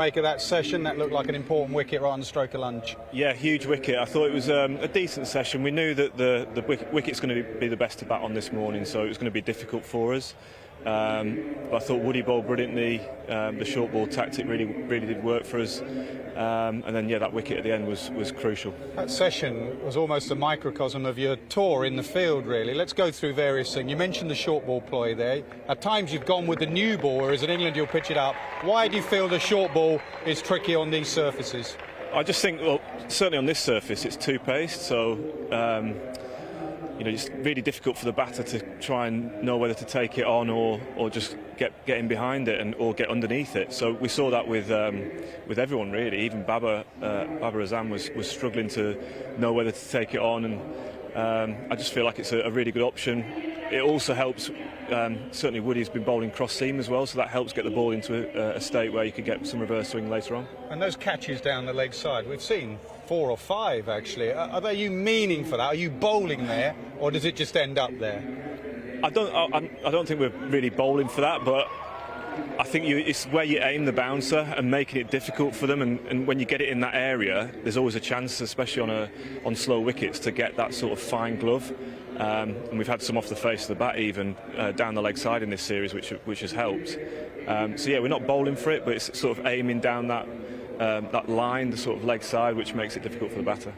Make of that session, that looked like an important wicket right on the stroke of lunch. Yeah, huge wicket. I thought it was a decent session. We knew that the wicket's going to be the best to bat on this morning, so it was going to be difficult for us. But I thought Woody bowled brilliantly. The short ball tactic really did work for us. And then, yeah, that wicket at the end was crucial. That session was almost a microcosm of your tour in the field, really. Let's go through various things. You mentioned the short ball ploy there. At times you've gone with the new ball, whereas in England you'll pitch it up. Why do you feel the short ball is tricky on these surfaces? I just think, well, certainly on this surface, it's two-paced, so it's really difficult for the batter to try and know whether to take it on or just get in behind it or get underneath it. So we saw that with everyone really. Even Babar Azam was struggling to know whether to take it on, and I just feel like it's a really good option. It also helps. Certainly Woody's been bowling cross seam as well, so that helps get the ball into a state where you could get some reverse swing later on. And those catches down the leg side, we've seen 4 or 5 actually. Are you meaning for that? Are you bowling there, or does it just end up there? I don't think we're really bowling for that, but I think it's where you aim the bouncer and making it difficult for them. And when you get it in that area, there's always a chance, especially on slow wickets, to get that sort of fine glove. And we've had some off the face of the bat, even down the leg side in this series, which has helped. So yeah, we're not bowling for it, but it's sort of aiming down that line, the sort of leg side, which makes it difficult for the batter.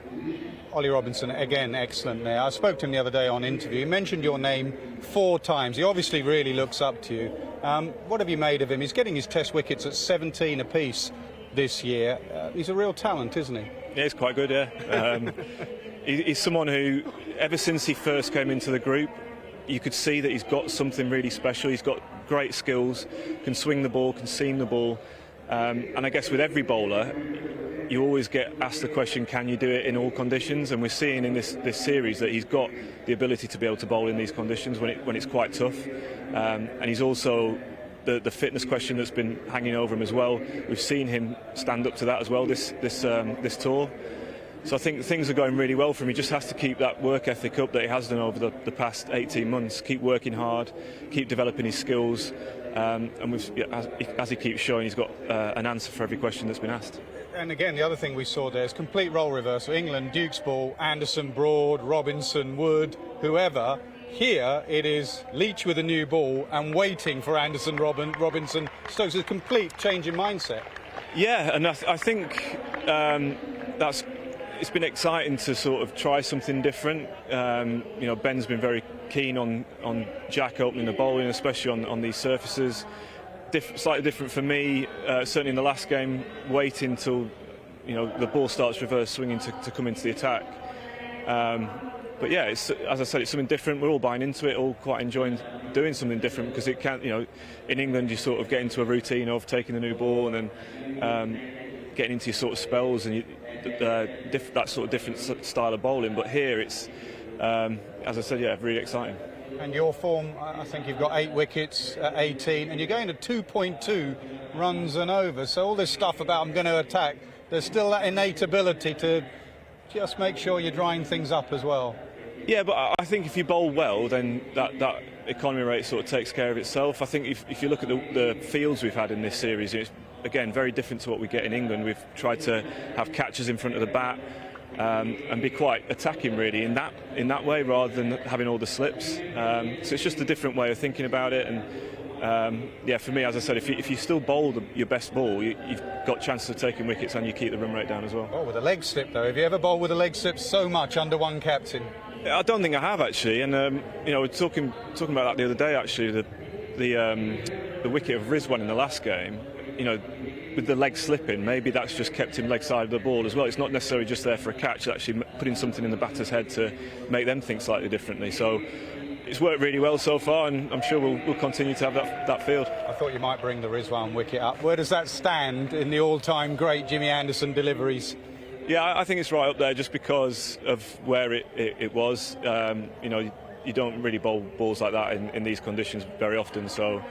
Ollie Robinson, again, excellent there. I spoke to him the other day on interview. He mentioned your name 4 times. He obviously really looks up to you. What have you made of him? He's getting his test wickets at 17 apiece this year. He's a real talent, isn't he? Yeah, he's quite good, yeah. He's someone who, ever since he first came into the group, you could see that he's got something really special. He's got great skills, can swing the ball, can seam the ball. And I guess with every bowler, you always get asked the question, can you do it in all conditions? And we're seeing in this series that he's got the ability to be able to bowl in these conditions when it's quite tough. And he's also the fitness question that's been hanging over him as well. We've seen him stand up to that as well this tour. So I think things are going really well for him. He just has to keep that work ethic up that he has done over the past 18 months. Keep working hard, keep developing his skills. And as he keeps showing, he's got an answer for every question that's been asked. And again, the other thing we saw there is complete role reversal. England, Duke's ball, Anderson, Broad, Robinson, Wood, whoever. Here it is Leach with a new ball and waiting for Anderson, Robinson, Stokes. A complete change in mindset. Yeah, and I think it's been exciting to sort of try something different. Ben's been very keen on Jack opening the bowling, especially on these surfaces. Slightly different for me, certainly in the last game, waiting till the ball starts reverse swinging to come into the attack. But yeah, as I said, it's something different. We're all buying into it, all quite enjoying doing something different, because it can't. In England you sort of get into a routine of taking the new ball and then getting into your sort of spells and that sort of different style of bowling. But here it's, as I said, yeah, really exciting. And your form, I think you've got 8 wickets at 18, and you're going to 2.2 runs and over. So all this stuff about I'm going to attack, there's still that innate ability to just make sure you're drying things up as well. Yeah, but I think if you bowl well, then that economy rate sort of takes care of itself. I think if you look at the fields we've had in this series, it's, again, very different to what we get in England. We've tried to have catchers in front of the bat and be quite attacking, really, in that way, rather than having all the slips. So it's just a different way of thinking about it. And yeah, for me, as I said, if you still bowl your best ball, you've got chances of taking wickets and you keep the run rate down as well. Oh, with a leg slip, though. Have you ever bowled with a leg slip so much under one captain? I don't think I have, actually. And we're talking about that the other day, actually. The wicket of Rizwan in the last game, with the leg slipping, maybe that's just kept him leg side of the ball as well. It's not necessarily just there for a catch, it's actually putting something in the batter's head to make them think slightly differently. So it's worked really well so far, and I'm sure we'll continue to have that field. I thought you might bring the Rizwan wicket up. Where does that stand in the all-time great Jimmy Anderson deliveries? Yeah, I think it's right up there just because of where it was. You don't really bowl balls like that in these conditions very often, so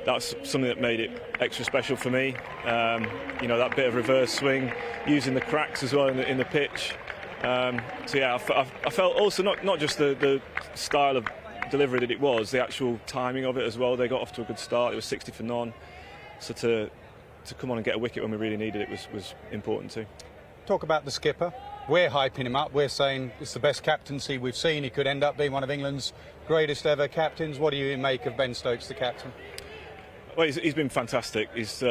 that's something that made it extra special for me. That bit of reverse swing, using the cracks as well in the pitch. So yeah, I felt also not just the style of delivery that it was, the actual timing of it as well. They got off to a good start. It was 60 for none. So to to come on and get a wicket when we really needed it was important too. Talk about the skipper. We're hyping him up. We're saying it's the best captaincy we've seen. He could end up being one of England's greatest ever captains. What do you make of Ben Stokes, the captain? Well, he's been fantastic. He's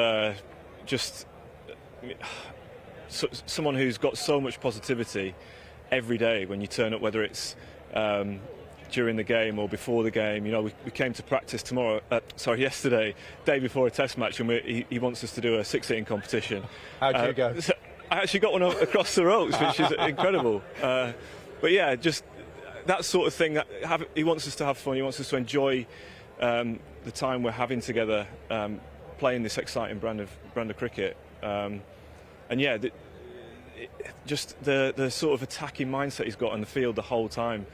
just someone who's got so much positivity every day when you turn up, whether it's during the game or before the game. You know, we came to practice yesterday, day before a test match, and he wants us to do a 6-hitting competition. How'd you go? I actually got one across the ropes, which is incredible. But yeah, just that sort of thing. He wants us to have fun. He wants us to enjoy the time we're having together, playing this exciting brand of cricket. And yeah, just the sort of attacking mindset he's got on the field the whole time.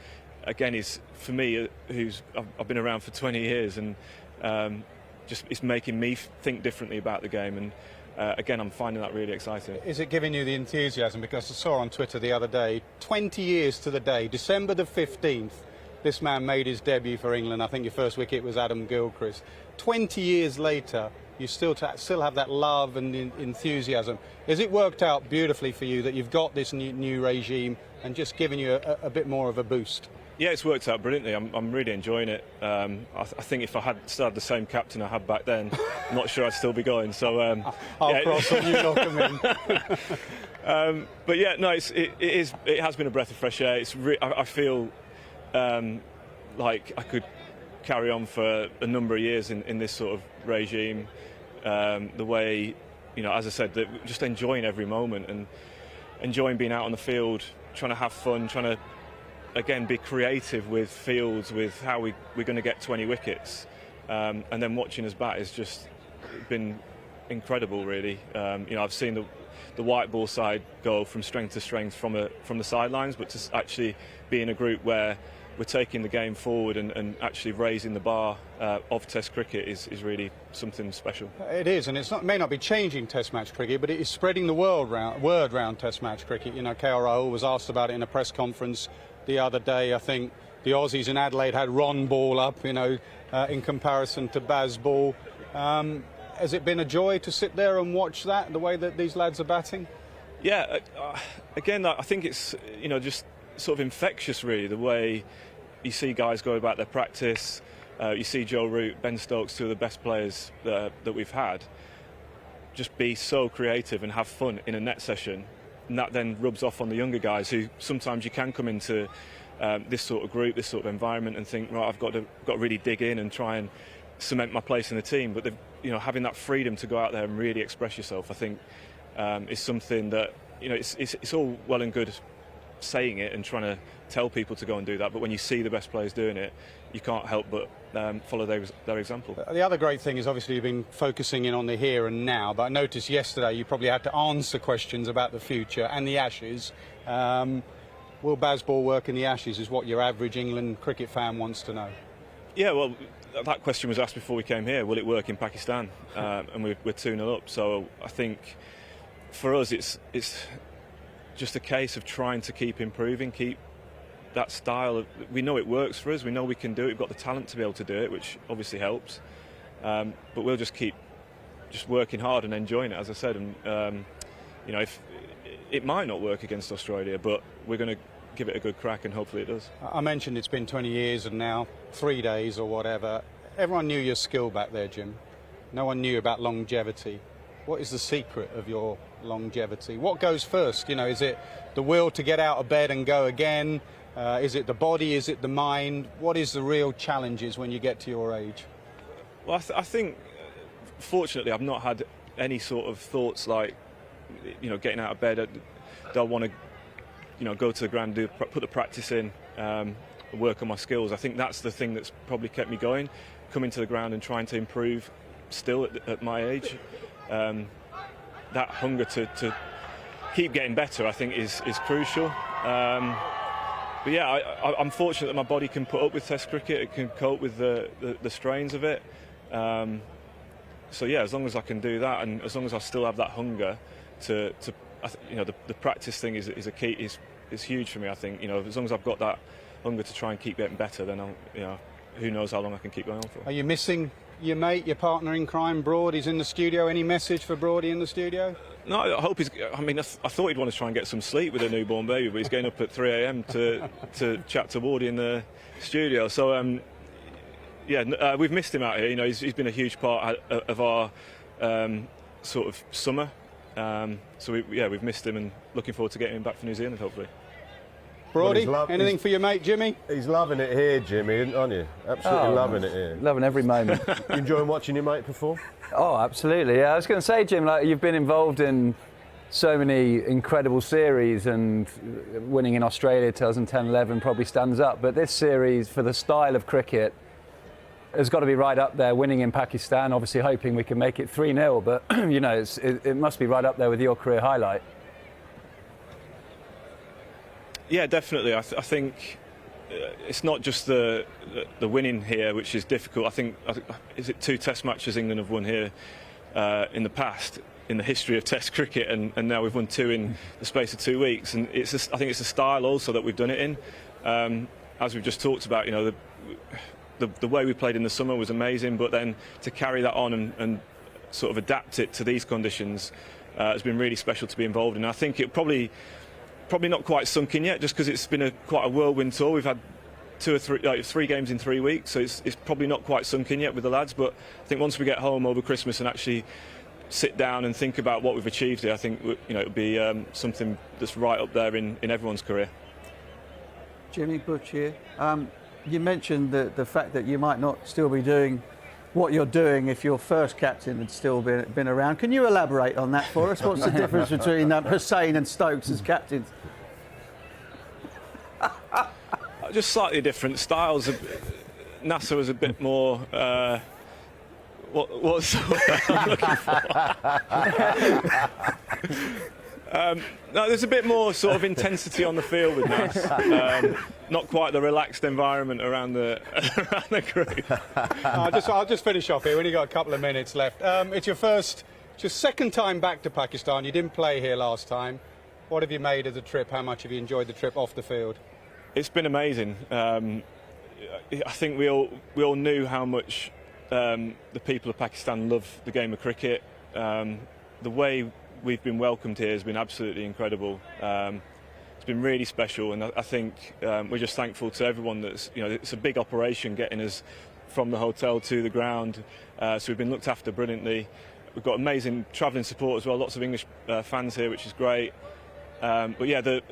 Again, is for me, I've been around for 20 years, and just it's making me think differently about the game. And again, I'm finding that really exciting. Is it giving you the enthusiasm? Because I saw on Twitter the other day, 20 years to the day, December the 15th, this man made his debut for England. I think your first wicket was Adam Gilchrist. 20 years later, you still have that love and enthusiasm. Has it worked out beautifully for you that you've got this new regime and just giving you a bit more of a boost? Yeah, it's worked out brilliantly. I'm really enjoying it. I think if I had still had the same captain I had back then, I'm not sure I'd still be going. So I'll cross and you knock him in. But yeah, no, it has been a breath of fresh air. I feel like I could carry on for a number of years in this sort of regime. The way, you know, as I said, just enjoying every moment and enjoying being out on the field, trying to have fun, trying to again be creative with fields, with how we're going to get 20 wickets, and then watching us bat has just been incredible, really. You know, I've seen the white ball side go from strength to strength from the sidelines, but to actually be in a group where we're taking the game forward and actually raising the bar of Test cricket is really something special. It is, and it may not be changing Test match cricket, but it is spreading the word round Test match cricket. You know, KR Rahul was asked about it in a press conference the other day. I think the Aussies in Adelaide had Ron Ball up, you know, in comparison to Baz Ball. Has it been a joy to sit there and watch that, the way that these lads are batting? Yeah, again, I think it's, you know, just sort of infectious, really, the way you see guys go about their practice. You see Joe Root, Ben Stokes, two of the best players that we've had, just be so creative and have fun in a net session. And that then rubs off on the younger guys, who sometimes you can come into this sort of group, this sort of environment, and think, right, I've got to really dig in and try and cement my place in the team. But you know, having that freedom to go out there and really express yourself, I think, is something that, you know, it's all well and good saying it and trying to tell people to go and do that, but when you see the best players doing it, you can't help but follow their example. The other great thing is obviously you've been focusing in on the here and now, but I noticed yesterday you probably had to answer questions about the future and the Ashes. Will Baz Ball work in the Ashes is what your average England cricket fan wants to know. Yeah, well, that question was asked before we came here. Will it work in Pakistan? And we're 2-0 up, so I think for us it's just a case of trying to keep improving, keep that style. We know it works for us, we know we can do it, we've got the talent to be able to do it, which obviously helps, but we'll just keep working hard and enjoying it, as I said. And you know, if it might not work against Australia, but we're going to give it a good crack and hopefully it does. I mentioned it's been 20 years and now 3 days or whatever. Everyone knew your skill back there, Jim. No one knew about longevity. What is the secret of your longevity? What goes first? You know, is it the will to get out of bed and go again? Is it the body? Is it the mind? What is the real challenges when you get to your age? Well, I think, fortunately, I've not had any sort of thoughts like, you know, getting out of bed. Do I want to, you know, go to the ground, put the practice in, work on my skills? I think that's the thing that's probably kept me going, coming to the ground and trying to improve still at my age. That hunger to keep getting better, I think, is crucial. But yeah, I'm fortunate that my body can put up with Test cricket. It can cope with the strains of it. So yeah, as long as I can do that, and as long as I still have that hunger to you know, the practice thing is a key, is huge for me. I think, you know, as long as I've got that hunger to try and keep getting better, then I'll, you know, who knows how long I can keep going on for. Are you missing your mate, your partner in crime, Broad, he's in the studio. Any message for Broadie in the studio? No, I hope he's. I mean, I thought he'd want to try and get some sleep with a newborn baby, but he's getting up at 3 a.m. to chat to Wardy in the studio. So, we've missed him out here. You know, he's been a huge part of our sort of summer. So we've missed him, and looking forward to getting him back for New Zealand, hopefully. Broadie, anything for your mate Jimmy? He's loving it here, Jimmy, aren't you? Absolutely loving it here. Loving every moment. You enjoying watching your mate perform? Oh, absolutely. Yeah, I was going to say, Jim, like you've been involved in so many incredible series, and winning in Australia 2010-11 probably stands up. But this series, for the style of cricket, has got to be right up there. Winning in Pakistan, obviously hoping we can make it 3-0, but you know, it must be right up there with your career highlight. Yeah, definitely. I think it's not just the winning here, which is difficult. I think is it 2 Test matches England have won here in the past in the history of Test cricket, and now we've won 2 in the space of 2 weeks. And I think it's a style also that we've done it in. As we've just talked about, you know, the way we played in the summer was amazing, but then to carry that on and sort of adapt it to these conditions has been really special to be involved in. I think it probably not quite sunk in yet, just because it's been quite a whirlwind tour. We've had 2 or 3 games in 3 weeks, so it's probably not quite sunk in yet with the lads. But I think once we get home over Christmas and actually sit down and think about what we've achieved here, I think it'll be something that's right up there in everyone's career. Jimmy, Butch here. You mentioned the fact that you might not still be doing what you're doing if your first captain had still been around. Can you elaborate on that for us? What's the difference between Hussain and Stokes as captains? Just slightly different styles. Nasser was a bit more. What's the word I'm looking for? No, there's a bit more sort of intensity on the field with Nas. Not quite the relaxed environment around the group. I'll just finish off here. We only got a couple of minutes left. It's your second time back to Pakistan. You didn't play here last time. What have you made of the trip? How much have you enjoyed the trip off the field? It's been amazing. I think we all knew how much the people of Pakistan love the game of cricket. The way we've been welcomed here has been absolutely incredible. It's been really special, and I think we're just thankful to everyone that's, you know, it's a big operation getting us from the hotel to the ground. So we've been looked after brilliantly. We've got amazing travelling support as well, lots of English fans here, which is great. But yeah, the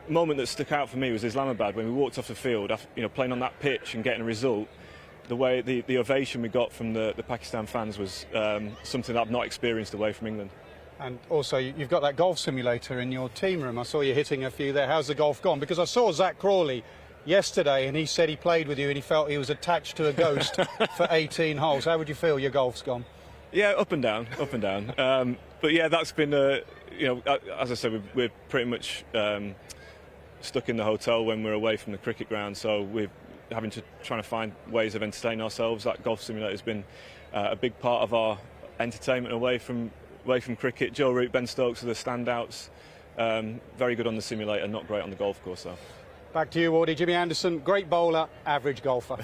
moment that stuck out for me was Islamabad when we walked off the field, playing on that pitch and getting a result. The way the ovation we got from the Pakistan fans was something that I've not experienced away from England. And also, you've got that golf simulator in your team room. I saw you hitting a few there. How's the golf gone? Because I saw Zach Crawley yesterday, and he said he played with you and he felt he was attached to a ghost for 18 holes. How would you feel your golf's gone? Yeah, up and down. But yeah, that's been, as I said, we're pretty much stuck in the hotel when we're away from the cricket ground, so we're trying to find ways of entertaining ourselves. That golf simulator has been a big part of our entertainment away from cricket. Joe Root, Ben Stokes are the standouts. Very good on the simulator, not great on the golf course though. Back to you, Wardy. Jimmy Anderson, great bowler, average golfer.